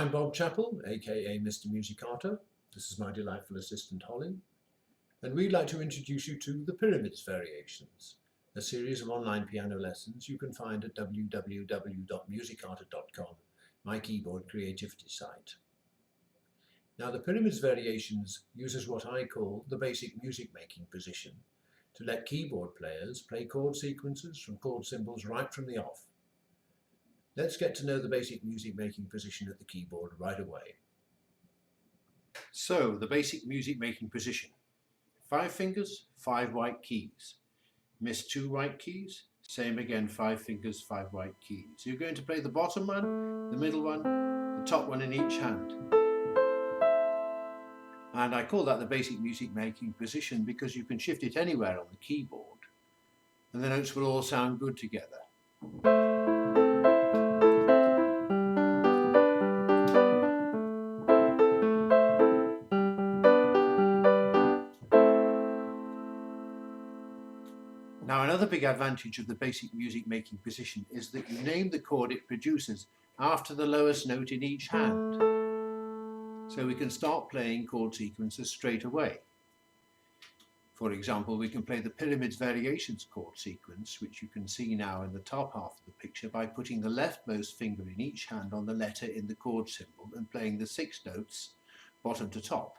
I'm Bob Chappell, aka Mister Musicarta. This is my delightful assistant Holly, and we'd like to introduce you to the Pyramids Variations, a series of online piano lessons you can find at www.musicarta.com, my keyboard creativity site. Now, the Pyramids Variations uses what I call the basic music making position to let keyboard players play chord sequences from chord symbols right from the off. Let's get to know the basic music making position at the keyboard right away. So, the basic music making position. 5 fingers, 5 white keys. Miss 2 right keys, same again, 5 fingers, 5 white keys. You're going to play the bottom one, the middle one, the top one in each hand. And I call that the basic music making position because you can shift it anywhere on the keyboard and the notes will all sound good together. Now, another big advantage of the basic music making position is that you name the chord it produces after the lowest note in each hand. So we can start playing chord sequences straight away. For example, we can play the Pyramids Variations chord sequence, which you can see now in the top half of the picture, by putting the leftmost finger in each hand on the letter in the chord symbol and playing the 6 notes bottom to top.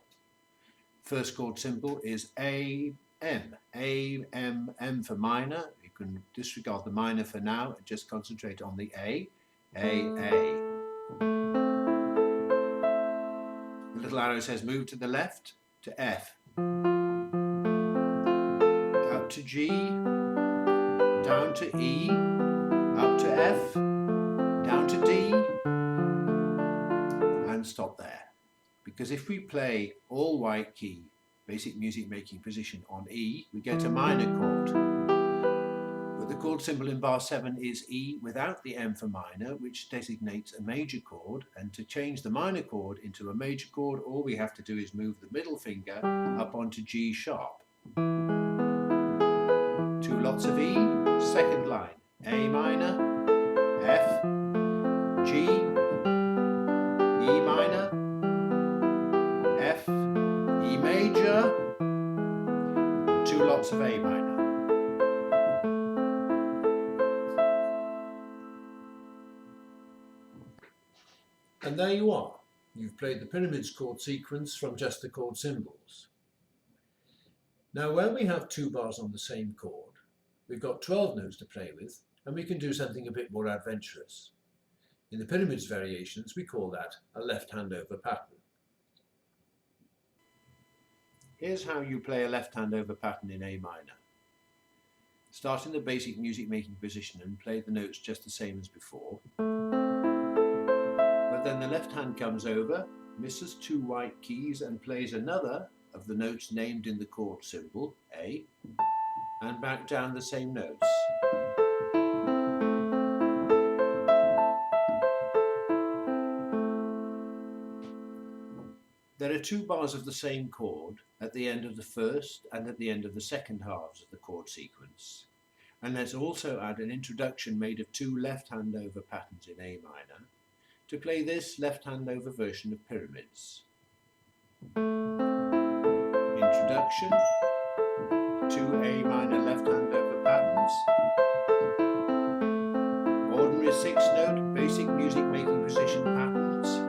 First chord symbol is A, M. A, M, M for minor. You can disregard the minor for now and just concentrate on the A. A. The little arrow says move to the left to F. Up to G. Down to E. Up to F. Down to D. And stop there. Because if we play all white key basic music making position on E, we get a minor chord. But the chord symbol in bar 7 is E without the M for minor, which designates a major chord, and to change the minor chord into a major chord, all we have to do is move the middle finger up onto G sharp. 2 lots of E, second line, A minor, F, G, E minor, F, E major, 2 lots of A minor. And there you are. You've played the Pyramids chord sequence from just the chord symbols. Now, when we have 2 bars on the same chord, we've got 12 notes to play with, and we can do something a bit more adventurous. In the Pyramids Variations, we call that a left hand over pattern. Here's how you play a left hand over pattern in A minor. Start in the basic music making position and play the notes just the same as before. But then the left hand comes over, misses 2 white keys and plays another of the notes named in the chord symbol, A, and back down the same notes. There are 2 bars of the same chord at the end of the first and at the end of the second halves of the chord sequence. And let's also add an introduction made of 2 left hand over patterns in A minor to play this left hand over version of Pyramids. Introduction, 2 A minor left hand over patterns, ordinary 6 note basic music making position patterns.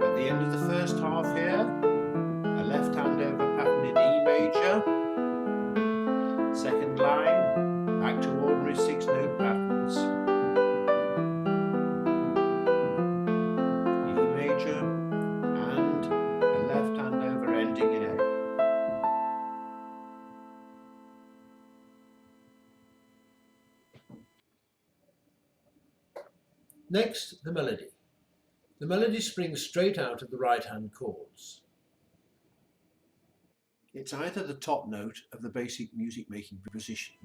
At the end of the first half here, a left hand over pattern in E major, second line, back to ordinary 6 note patterns. E major and a left hand over ending in A. Next, the melody. The melody springs straight out of the right-hand chords. It's either the top note of the basic music-making position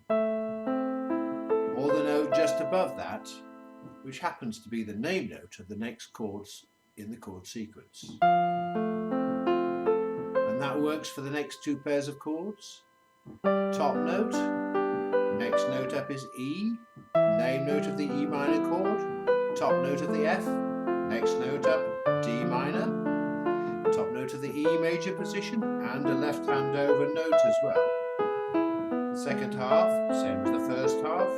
or the note just above that, which happens to be the name note of the next chords in the chord sequence. And that works for the next 2 pairs of chords. Top note, next note up is E, name note of the E minor chord, top note of the F, next note up D minor, top note of the E major position, and a left hand over note as well. The second half, same as the first half.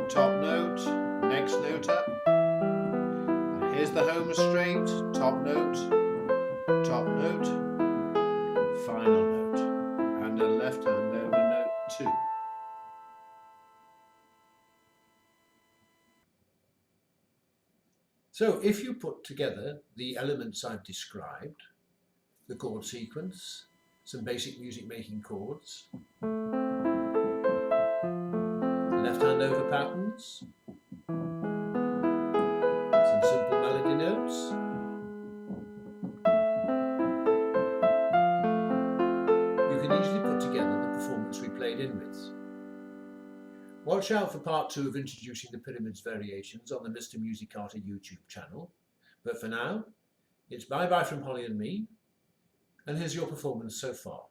Top note, next note up. And here's the home straight, top note, final note, and a left hand over note 2. So if you put together the elements I've described, the chord sequence, some basic music making chords, left hand over patterns, some simple melody notes, you can easily put together the performance we played in with. Watch out for part 2 of introducing the Pyramids Variations on the Mister Musicarta YouTube channel. But for now, it's bye bye from Holly and me, and here's your performance so far.